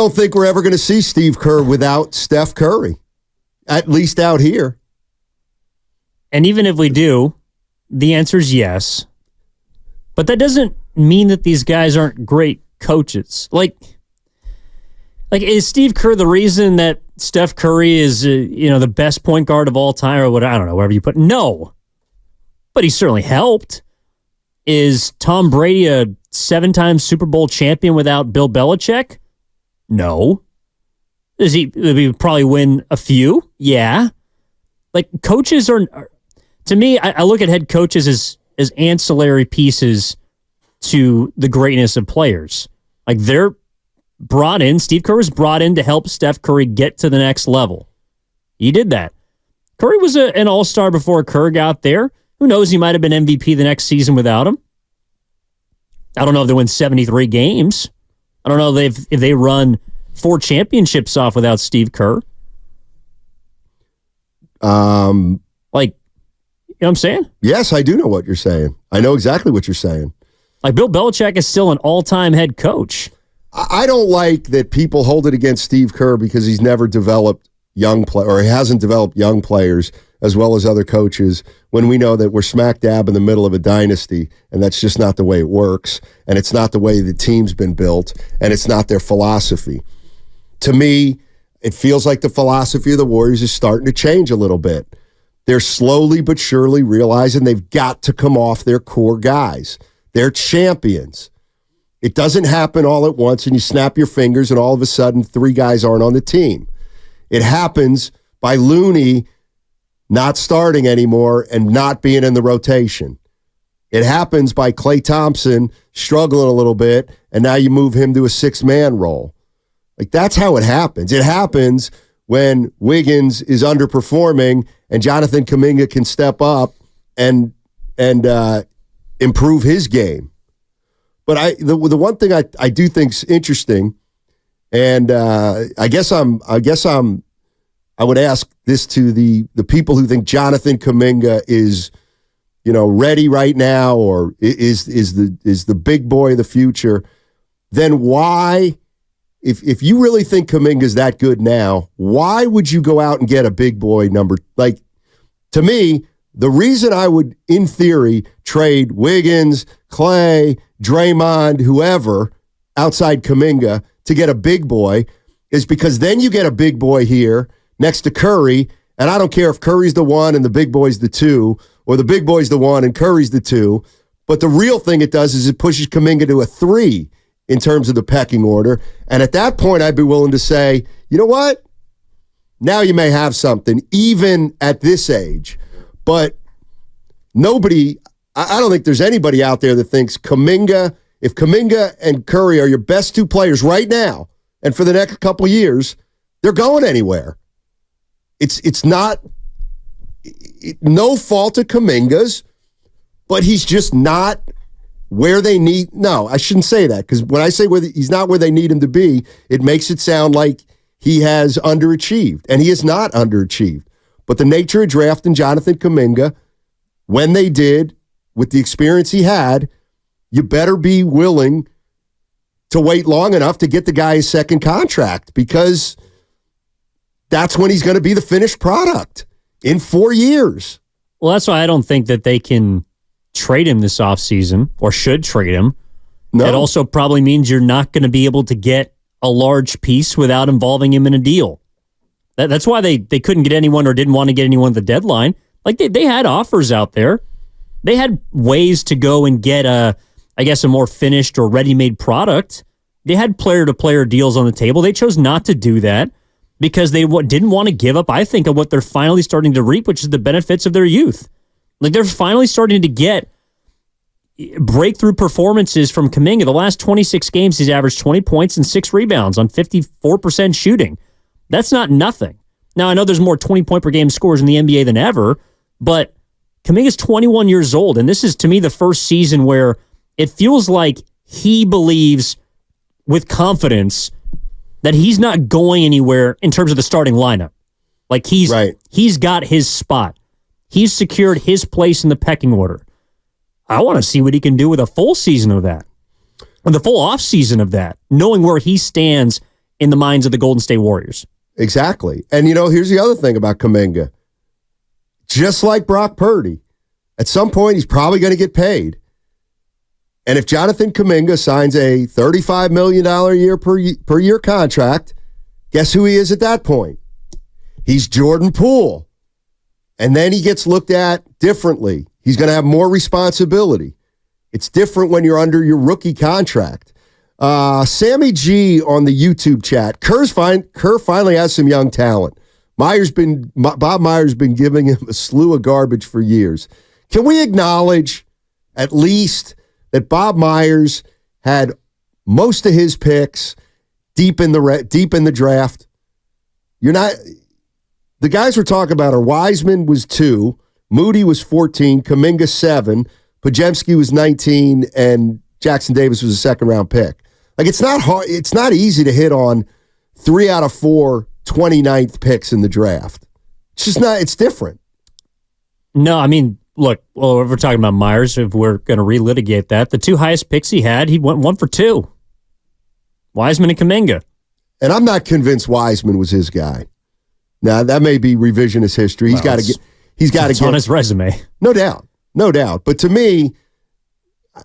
don't think we're ever going to see Steve Kerr without Steph Curry, at least out here. And even if we do, the answer is yes. But that doesn't mean that these guys aren't great coaches. Like is Steve Kerr the reason that Steph Curry is the best point guard of all time or what? I don't know, wherever you put it. No. But he certainly helped. Is Tom Brady a 7-time Super Bowl champion without Bill Belichick? No. Does he probably win a few? Yeah. Like, coaches are, to me, I look at head coaches as ancillary pieces to the greatness of players. Like, they're brought in, Steve Kerr was brought in to help Steph Curry get to the next level. He did that. Curry was an all-star before Kerr got there. Who knows, he might have been MVP the next season without him. I don't know if they win 73 games. I don't know if they run 4 championships off without Steve Kerr. You know what I'm saying? Yes, I do know what you're saying. I know exactly what you're saying. Like, Bill Belichick is still an all-time head coach. I don't like that people hold it against Steve Kerr because he's never developed or he hasn't developed young players as well as other coaches, when we know that we're smack dab in the middle of a dynasty, and that's just not the way it works, and it's not the way the team's been built, and it's not their philosophy. To me, it feels like the philosophy of the Warriors is starting to change a little bit. They're slowly but surely realizing they've got to come off their core guys. They're champions. It doesn't happen all at once and you snap your fingers and all of a sudden 3 guys aren't on the team. It happens by Looney not starting anymore and not being in the rotation. It happens by Klay Thompson struggling a little bit and now you move him to a 6-man role. Like, that's how it happens. It happens when Wiggins is underperforming and Jonathan Kuminga can step up and improve his game. But the one thing I do think's interesting, and I would ask this to the people who think Jonathan Kuminga is, ready right now or is the big boy of the future. Then why, if you really think Kuminga's that good now, why would you go out and get a big boy number? Like, to me, the reason I would, in theory, trade Wiggins, Klay, Draymond, whoever, outside Kuminga, to get a big boy is because then you get a big boy here next to Curry, and I don't care if Curry's the 1 and the big boy's the 2, or the big boy's the 1 and Curry's the 2, but the real thing it does is it pushes Kuminga to a 3 in terms of the pecking order, and at that point I'd be willing to say, you know what? Now you may have something, even at this age. But nobody, I don't think there's anybody out there that thinks if Kuminga and Curry are your best 2 players right now, and for the next couple years, they're going anywhere. It's not no fault of Kuminga's, but he's just not where they need. No, I shouldn't say that, because when I say he's not where they need him to be, it makes it sound like he has underachieved, and he has not underachieved. But the nature of drafting Jonathan Kuminga, when they did, with the experience he had, you better be willing to wait long enough to get the guy his second contract, because that's when he's going to be the finished product in 4 years. Well, that's why I don't think that they can trade him this offseason or should trade him. No. That also probably means you're not going to be able to get a large piece without involving him in a deal. That's why they couldn't get anyone or didn't want to get anyone at the deadline. Like, they had offers out there. They had ways to go and get a more finished or ready-made product. They had player-to-player deals on the table. They chose not to do that because they didn't want to give up, I think, of what they're finally starting to reap, which is the benefits of their youth. Like, they're finally starting to get breakthrough performances from Kuminga. The last 26 games, he's averaged 20 points and 6 rebounds on 54% shooting. That's not nothing. Now, I know there's more 20-point-per-game scores in the NBA than ever, but Kuminga's 21 years old, and this is, to me, the first season where it feels like he believes with confidence that he's not going anywhere in terms of the starting lineup. Like, he's got his spot. He's secured his place in the pecking order. I want to see what he can do with a full season of that, or the full off season of that, knowing where he stands in the minds of the Golden State Warriors. Exactly. And, here's the other thing about Kuminga. Just like Brock Purdy, at some point he's probably going to get paid. And if Jonathan Kuminga signs a $35 million a year per year contract, guess who he is at that point? He's Jordan Poole. And then he gets looked at differently. He's going to have more responsibility. It's different when you're under your rookie contract. Sammy G on the YouTube chat. Kerr finally has some young talent. Bob Myers been giving him a slew of garbage for years. Can we acknowledge at least that Bob Myers had most of his picks deep in the draft? The guys we're talking about are Wiseman was 2, Moody was 14, Kuminga 7, Podziemski was 19, and Jackson Davis was a second-round pick. Like, it's not hard. It's not easy to hit on 3 out of 4 29th picks in the draft. It's just not. It's different. No, I mean, look, well, if we're talking about Myers, if we're going to relitigate that, the 2 highest picks he had, he went 1 for 2. Wiseman and Kuminga. And I'm not convinced Wiseman was his guy. Now, that may be revisionist history. He's got to get. He's got to get on his resume. No doubt. But to me,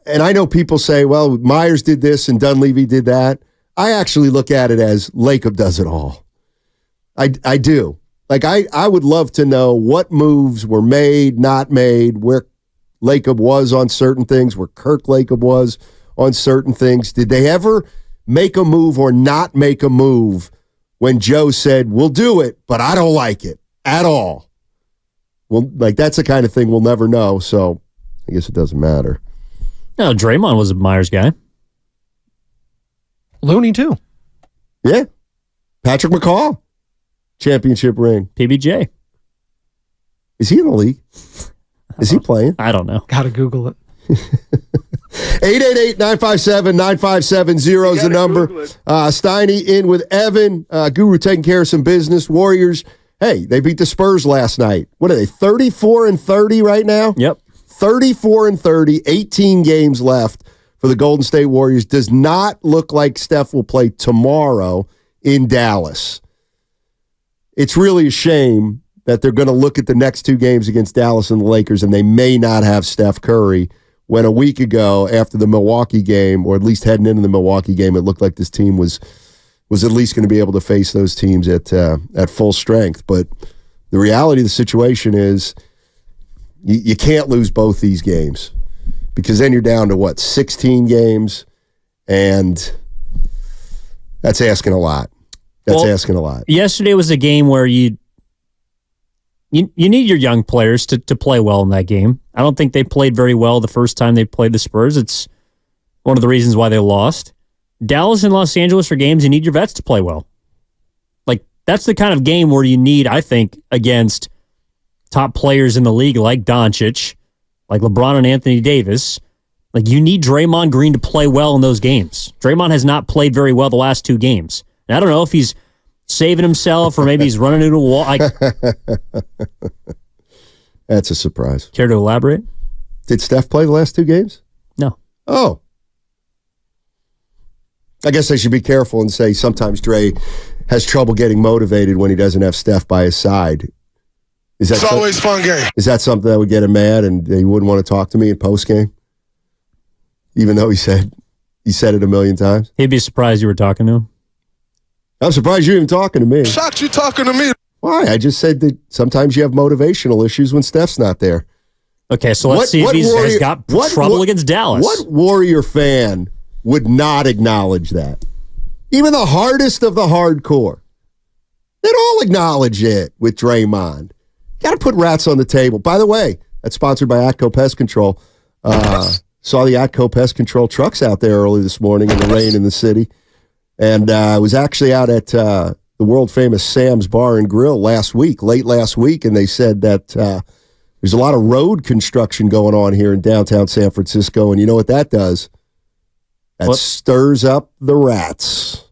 and I know people say, well, Myers did this and Dunleavy did that. I actually look at it as Lacob does it all. I do. Like, I would love to know what moves were made, not made, where Lacob was on certain things, where Kirk Lacob was on certain things. Did they ever make a move or not make a move when Joe said, we'll do it, but I don't like it at all? Well, like, that's the kind of thing we'll never know, so I guess it doesn't matter. No, Draymond was a Myers guy. Looney, too. Yeah. Patrick McCaw. Championship ring. PBJ. Is he in the league? Is he playing? I don't know. Gotta Google it. 888-957-9570 is the number. Steiny in with Evan. Guru taking care of some business. Warriors, hey, they beat the Spurs last night. What are they, 34-30 right now? Yep. 34-30, 18 games left for the Golden State Warriors. Does not look like Steph will play tomorrow in Dallas. It's really a shame that they're going to look at the next 2 games against Dallas and the Lakers, and they may not have Steph Curry, when a week ago after the Milwaukee game, or at least heading into the Milwaukee game, it looked like this team was at least going to be able to face those teams at full strength. But the reality of the situation is you can't lose both these games, because then you're down to, 16 games, and that's asking a lot. Asking a lot. Yesterday was a game where you need your young players to play well in that game. I don't think they played very well the first time they played the Spurs. It's one of the reasons why they lost. Dallas and Los Angeles are games you need your vets to play well. Like, that's the kind of game where you need, I think, against top players in the league like Doncic, like LeBron and Anthony Davis. Like, you need Draymond Green to play well in those games. Draymond has not played very well the last 2 games. And I don't know if he's saving himself or maybe he's running into a wall. That's a surprise. Care to elaborate? Did Steph play the last 2 games? No. Oh. I guess I should be careful and say sometimes Dre has trouble getting motivated when he doesn't have Steph by his side. It's always fun game. Is that something that would get him mad and he wouldn't want to talk to me in postgame? Even though he said it a million times? He'd be surprised you were talking to him. I'm surprised you're even talking to me. Shocked you talking to me. Why? I just said that sometimes you have motivational issues when Steph's not there. Okay, so let's see if he's got trouble against Dallas. What Warrior fan would not acknowledge that? Even the hardest of the hardcore. They'd all acknowledge it with Draymond. Got to put rats on the table. By the way, that's sponsored by Atco Pest Control. Saw the Atco Pest Control trucks out there early this morning in the rain in the city. And I was actually out at the world-famous Sam's Bar and Grill late last week, and they said that there's a lot of road construction going on here in downtown San Francisco, and you know what that does? That stirs up the rats.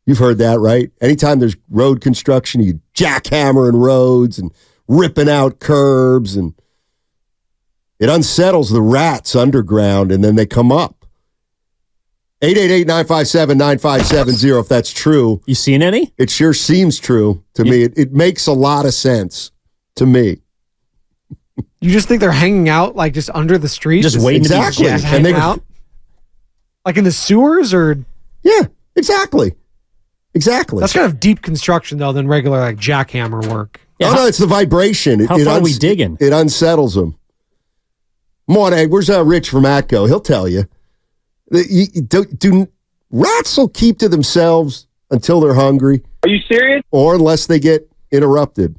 You've heard that, right? Anytime there's road construction, you jackhammering roads and ripping out curbs, and it unsettles the rats underground, and then they come up. 888-957-9570 if that's true. You seen any? It sure seems true to me. It makes a lot of sense to me. You just think they're hanging out like just under the street? Just waiting to Exactly. Just hanging out? Like in the sewers or? Yeah, exactly. Exactly. That's kind of deep construction though than regular like jackhammer work. Yeah, no, it's the vibration. How far are we digging? It unsettles them. Morning, where's Rich from Atco? He'll tell you. Rats will keep to themselves until they're hungry. Are you serious? Or unless they get interrupted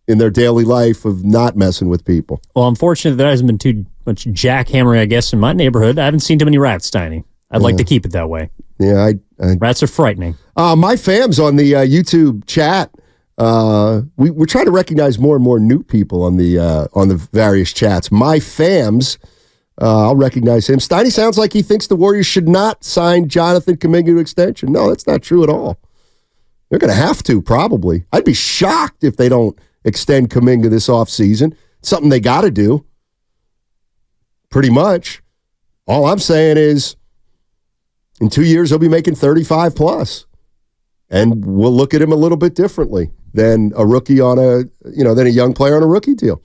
in their daily life of not messing with people. Well, unfortunately, there hasn't been too much jackhammering, I guess, in my neighborhood. I haven't seen too many rats, Steiny. I'd like to keep it that way. Yeah, Rats are frightening. My fam's on the YouTube chat. We're trying to recognize more and more new people on the various chats. My fams, I'll recognize him. Steiny sounds like he thinks the Warriors should not sign Jonathan Kuminga to extension. No, that's not true at all. They're going to have to, probably. I'd be shocked if they don't extend Kuminga this offseason. Something they got to do. Pretty much. All I'm saying is, in 2 years, he'll be making 35 plus. And we'll look at him a little bit differently than a rookie than a young player on a rookie deal.